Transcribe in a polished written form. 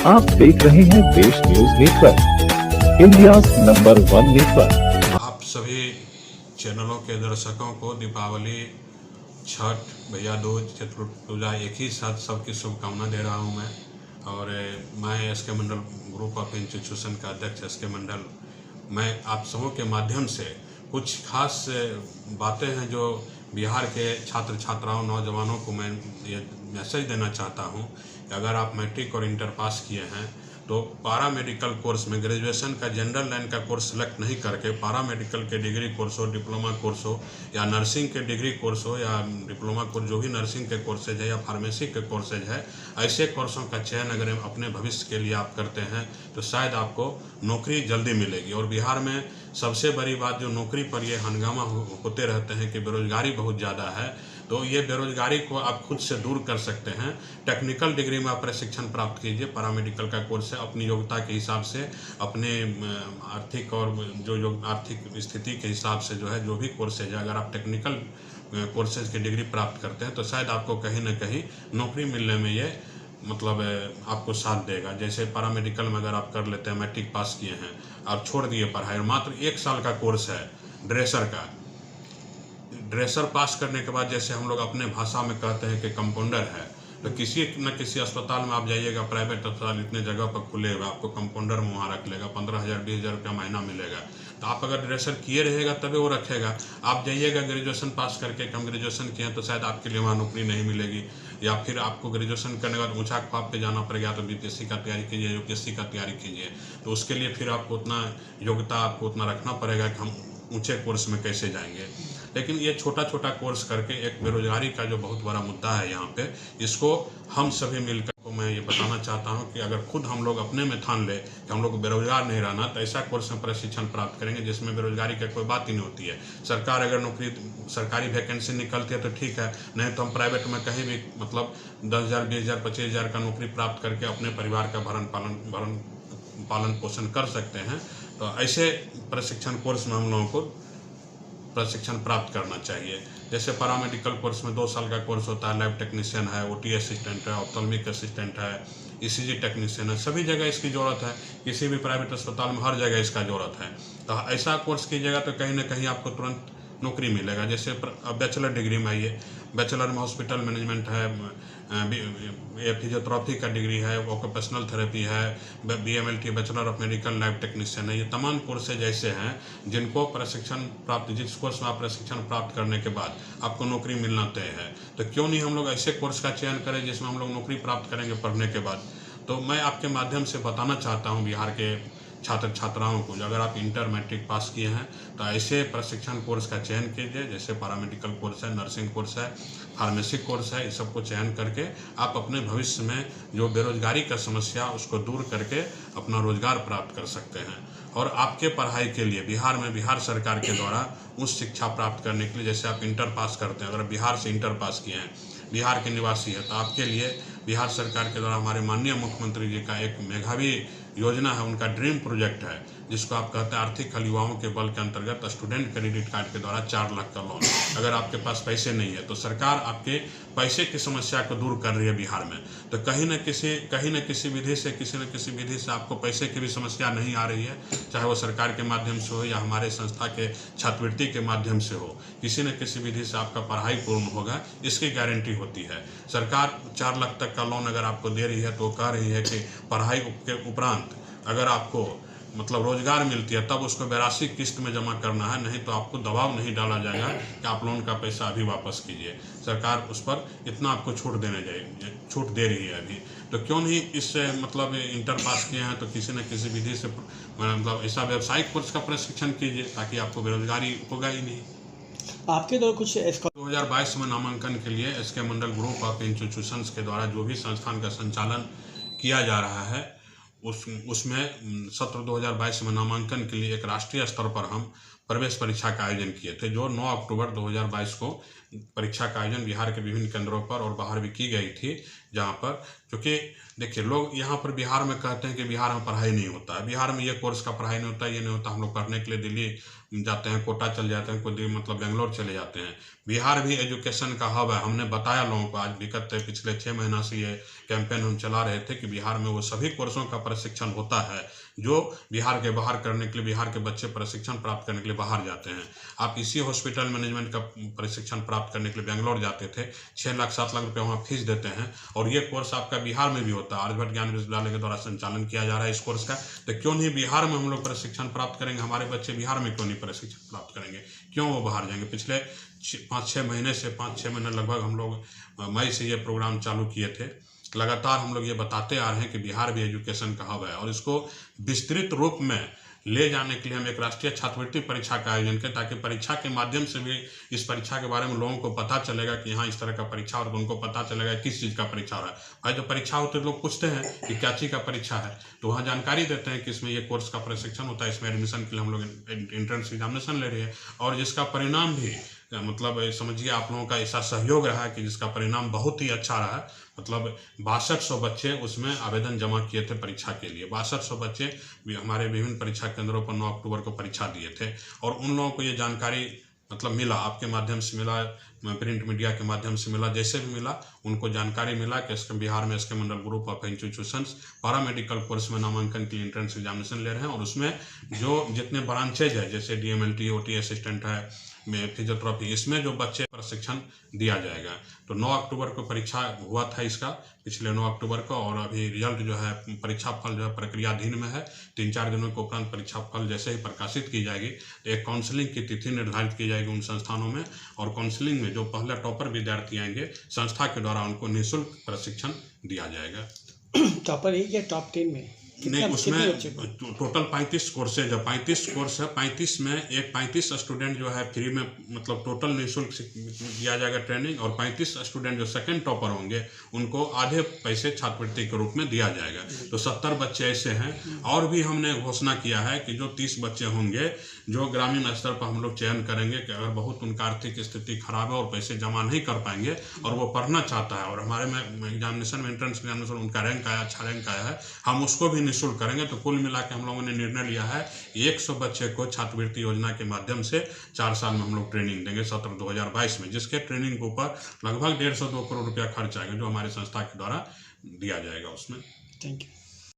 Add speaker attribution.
Speaker 1: आप देख रहे हैं देश news network, India number 1 network.
Speaker 2: आप सभी चैनलों के दर्शकों को दीपावली, छठ, भैया दूज, चतुर्थ पूजा एक ही साथ सबकी शुभकामना दे रहा हूं मैं। और मैं SK Mandal group of institution का अध्यक्ष एसके मंडल, मैं आप सबों के माध्यम से कुछ खास बातें हैं जो बिहार के छात्र छात्राओं नौजवानों को मैं ये मैसेज देना चाहता हूं कि अगर आप मैट्रिक और इंटर पास किए हैं तो पारा मेडिकल कोर्स में ग्रेजुएशन का जनरल लाइन का कोर्स सेलेक्ट नहीं करके पारा मेडिकल के डिग्री कोर्स हो, डिप्लोमा कोर्स हो या नर्सिंग के डिग्री कोर्स हो या डिप्लोमा कोर्स, जो भी नर्सिंग के कोर्सेज है या फार्मेसी के कोर्सेज है, ऐसे कोर्सों का चयन अगर अपने भविष्य के लिए आप करते हैं तो शायद आपको नौकरी जल्दी मिलेगी। और बिहार में सबसे बड़ी बात जो नौकरी पर ये हंगामा होते रहते हैं कि बेरोजगारी बहुत ज़्यादा है, तो ये बेरोजगारी को आप खुद से दूर कर सकते हैं। टेक्निकल डिग्री में आप प्रशिक्षण प्राप्त कीजिए, पैरामेडिकल का कोर्स है, अपनी योग्यता के हिसाब से, अपने आर्थिक और जो आर्थिक स्थिति के हिसाब से जो है जो भी कोर्सेज है, अगर आप टेक्निकल कोर्सेज की डिग्री प्राप्त करते हैं तो शायद आपको कहीं ना कहीं नौकरी मिलने में ये मतलब आपको साथ देगा। जैसे पैरामेडिकल में अगर आप कर लेते हैं, मैट्रिक पास किए हैं और छोड़ दिए पढ़ाई और मात्र 1 साल का कोर्स है ड्रेसर का, ड्रेसर पास करने के बाद जैसे हम लोग अपने भाषा में कहते हैं कि कंपाउंडर है, तो किसी न किसी अस्पताल में आप जाइएगा, प्राइवेट अस्पताल इतने जगह पर खुले हुए, आपको कंपाउंडर में वहाँ रख लेगा, 15,000 20,000 रुपया महीना मिलेगा। तो आप अगर ड्रेसर किए रहेगा तभी वो रखेगा। आप जाइएगा ग्रेजुएशन पास करके, कम ग्रेजुएशन किए तो शायद आपके लिए वहाँ नौकरी नहीं मिलेगी, या फिर आपको ग्रेजुएशन करने के बाद ऊँचा ख्वाब पे जाना पड़ेगा, तो बीपीएससी का तैयारी कीजिए, यूपीएससी का तैयारी कीजिए। तो उसके लिए फिर आपको उतना योग्यता आपको उतना रखना पड़ेगा कि हम ऊंचे कोर्स में कैसे जाएंगे। लेकिन ये छोटा छोटा कोर्स करके एक बेरोजगारी का जो बहुत बड़ा मुद्दा है यहाँ पे, इसको हम सभी मिलकर को मैं ये बताना चाहता हूँ कि अगर खुद हम लोग अपने में ठान ले कि हम लोग को बेरोजगार नहीं रहना, तो ऐसा कोर्स में प्रशिक्षण प्राप्त करेंगे जिसमें बेरोजगारी की कोई बात ही नहीं होती है। सरकार अगर नौकरी, सरकारी वैकेंसी निकलती है तो ठीक है, नहीं तो हम प्राइवेट में कहीं भी मतलब 10,000 20,000 25,000 का नौकरी प्राप्त करके अपने परिवार का पालन पोषण कर सकते हैं। तो ऐसे प्रशिक्षण कोर्स में हम लोगों को प्रशिक्षण प्राप्त करना चाहिए। जैसे पैरामेडिकल कोर्स में 2 साल का कोर्स होता है, लैब टेक्नीशियन है, ओटी असिस्टेंट है, ऑप्थेल्मिक असिस्टेंट है, ईसीजी टेक्नीशियन है, सभी जगह इसकी ज़रूरत है। किसी भी प्राइवेट अस्पताल में हर जगह इसका ज़रूरत है। तो ऐसा कोर्स कीजिएगा तो कहीं ना कहीं आपको तुरंत नौकरी मिलेगा। जैसे बैचलर डिग्री में आइए, बैचलर में हॉस्पिटल मैनेजमेंट है, फिजियोथेरेपी का डिग्री है, ऑक्यूपेशनल थेरेपी है, BMLT bachelor of medical lab technician है। ये तमाम कोर्सेज ऐसे हैं जिनको प्रशिक्षण प्राप्त, जिस कोर्स में आप प्रशिक्षण प्राप्त करने के बाद आपको नौकरी मिलना तय है। तो क्यों नहीं हम लोग ऐसे कोर्स का चयन करें जिसमें हम लोग नौकरी प्राप्त करेंगे पढ़ने के बाद। तो मैं आपके माध्यम से बताना चाहता हूँ बिहार के छात्र छात्राओं को, अगर आप इंटर मैट्रिक पास किए हैं तो ऐसे प्रशिक्षण कोर्स का चयन कीजिए, जैसे पैरामेडिकल कोर्स है, नर्सिंग कोर्स है, फार्मेसी कोर्स है। इस सबको चयन करके आप अपने भविष्य में जो बेरोजगारी का समस्या उसको दूर करके अपना रोजगार प्राप्त कर सकते हैं। और आपके पढ़ाई के लिए बिहार में बिहार सरकार के द्वारा उच्च शिक्षा प्राप्त करने के लिए, जैसे आप इंटर पास करते हैं, अगर बिहार से इंटर पास किए हैं, बिहार के निवासी है, तो आपके लिए बिहार सरकार के द्वारा हमारे माननीय मुख्यमंत्री जी का एक मेधावी योजना है, उनका ड्रीम प्रोजेक्ट है, जिसको आप कहते हैं आर्थिक हल युवाओं के बल के अंतर्गत स्टूडेंट क्रेडिट कार्ड के द्वारा 4 लाख का लोन। अगर आपके पास पैसे नहीं है तो सरकार आपके पैसे की समस्या को दूर कर रही है बिहार में। तो कहीं न किसी विधि से, किसी न किसी विधि से आपको पैसे की भी समस्या नहीं आ रही है, चाहे वो सरकार के माध्यम से हो या हमारे संस्था के छात्रवृत्ति के माध्यम से हो, किसी न किसी विधि से आपका पढ़ाई पूर्ण होगा, इसकी गारंटी होती है। सरकार 4 लाख तक का लोन अगर आपको दे रही है तो कह रही है कि पढ़ाई के उपरांत अगर आपको मतलब रोजगार मिलती है तब उसको 82 किस्त में जमा करना है, नहीं तो आपको दबाव नहीं डाला जाएगा कि आप लोन का पैसा अभी वापस कीजिए। सरकार उस पर इतना आपको छूट दे रही है अभी। तो क्यों नहीं इससे मतलब इंटर पास किए हैं तो किसी न किसी विधि से मतलब ऐसा व्यावसायिक कोर्स का प्रशिक्षण कीजिए, ताकि आपको बेरोजगारी होगा ही नहीं।
Speaker 3: आपके द्वारा कुछ
Speaker 2: 2022 में नामांकन के लिए SK Mandal group of institutions के द्वारा जो भी संस्थान का संचालन किया जा रहा है, उसमें सत्र 2022 में नामांकन के लिए एक राष्ट्रीय स्तर पर हम प्रवेश परीक्षा का आयोजन किए थे, जो 9 अक्टूबर 2022 को परीक्षा का आयोजन बिहार के विभिन्न केंद्रों पर और बाहर भी की गई थी, जहाँ पर क्योंकि देखिए लोग यहाँ पर बिहार में कहते हैं कि बिहार में पढ़ाई नहीं होता है, बिहार में ये कोर्स का पढ़ाई नहीं होता, ये नहीं होता, हम लोग पढ़ने के लिए दिल्ली जाते हैं, कोटा चल जाते हैं, कोई मतलब बेंगलोर चले जाते हैं। बिहार भी एजुकेशन का हब है। हमने बताया लोगों को, आज विगत पिछले 6 महीना से ये कैंपेन हम चला रहे थे कि बिहार में वो सभी कोर्सों का प्रशिक्षण होता है जो बिहार के बाहर करने के लिए बिहार के बच्चे प्रशिक्षण प्राप्त करने के लिए बाहर जाते हैं। आप इसी हॉस्पिटल मैनेजमेंट का प्रशिक्षण प्राप्त करने के लिए बेंगलोर जाते थे, 6 लाख 7 लाख रुपये वहाँ फीस देते हैं, और ये कोर्स आपका बिहार में भी होता है। आर्यभट्ट ज्ञान विश्वविद्यालय के द्वारा संचालन किया जा रहा है इस कोर्स का। तो क्यों नहीं बिहार में हम लोग प्रशिक्षण प्राप्त करेंगे? हमारे बच्चे बिहार में क्यों नहीं प्रशिक्षण प्राप्त करेंगे? क्यों वो बाहर जाएंगे? पिछले 5-6 महीने लगभग हम लोग मई से ये प्रोग्राम चालू किए थे। लगातार हम लोग ये बताते आ रहे हैं कि बिहार भी एजुकेशन का हब है, और इसको विस्तृत रूप में ले जाने के लिए हम एक राष्ट्रीय छात्रवृत्ति परीक्षा का आयोजन करें, ताकि परीक्षा के माध्यम से भी इस परीक्षा के बारे में लोगों को पता चलेगा कि यहाँ इस तरह का परीक्षा, और उनको पता चलेगा किस चीज़ का परीक्षा हो रहा है। भाई जो परीक्षा होती है लोग पूछते हैं कि क्या चीज़ का परीक्षा है, तो वहाँ जानकारी देते हैं कि इसमें ये कोर्स का प्रशिक्षण होता है, इसमें एडमिशन के लिए हम लोग एंट्रेंस एग्जामिनेशन ले रहे हैं, और जिसका परिणाम भी मतलब समझिए आप लोगों का ऐसा सहयोग रहा है कि जिसका परिणाम बहुत ही अच्छा रहा। मतलब 6200 बच्चे उसमें आवेदन जमा किए थे परीक्षा के लिए। 6200 बच्चे हमारे विभिन्न परीक्षा केंद्रों पर 9 अक्टूबर को परीक्षा दिए थे, और उन लोगों को ये जानकारी मतलब मिला, आपके माध्यम से मिला, प्रिंट मीडिया के माध्यम से मिला, जैसे भी मिला उनको जानकारी मिला कि बिहार में SK Mandal group of institutions para medical course में नामांकन के लिए एंट्रेंस एग्जामिनेशन ले रहे हैं, और उसमें जो जितने ब्रांचेज है जैसे DMLT, OT असिस्टेंट है, में फिजियोथेरेपी, इसमें जो बच्चे प्रशिक्षण दिया जाएगा। तो 9 अक्टूबर को परीक्षा हुआ था इसका, पिछले 9 अक्टूबर को, और अभी रिजल्ट जो है, परीक्षा फल जो है प्रक्रियाधीन में है। 3-4 दिनों के उपरांत परीक्षा फल जैसे ही प्रकाशित की जाएगी तो एक काउंसलिंग की तिथि निर्धारित की जाएगी उन संस्थानों में, और काउंसलिंग में जो पहले टॉपर विद्यार्थी आएंगे संस्था के द्वारा उनको निःशुल्क प्रशिक्षण दिया जाएगा।
Speaker 3: टॉपर एक या टॉप 10 में?
Speaker 2: नहीं, उसमें टोटल 35 कोर्सेज है, 35 कोर्स है। 35 में एक 35 स्टूडेंट जो है फ्री में, मतलब टोटल निःशुल्क दिया जाएगा ट्रेनिंग, और 35 स्टूडेंट जो सेकंड टॉपर होंगे उनको आधे पैसे छात्रवृत्ति के रूप में दिया जाएगा। तो 70 बच्चे ऐसे हैं। और भी हमने घोषणा किया है कि जो 30 बच्चे होंगे जो ग्रामीण स्तर पर हम लोग चयन करेंगे कि अगर बहुत उनका आर्थिक स्थिति खराब है और पैसे जमा नहीं कर पाएंगे और वो पढ़ना चाहता है, और हमारे में एग्जामिनेशन में एंट्रेंस एग्जामिनेशन उनका रैंक आया, अच्छा रैंक आया है, हम उसको भी निःशुल्क करेंगे। तो कुल मिला के हम लोगों ने निर्णय लिया है 100 बच्चे को छात्रवृत्ति योजना के माध्यम से 4 साल में हम लोग ट्रेनिंग देंगे सत्र 2022 में, जिसके ट्रेनिंग के ऊपर लगभग 150-2 करोड़ रुपया खर्च आएगा जो हमारी संस्था के द्वारा दिया जाएगा उसमें।
Speaker 3: Thank you.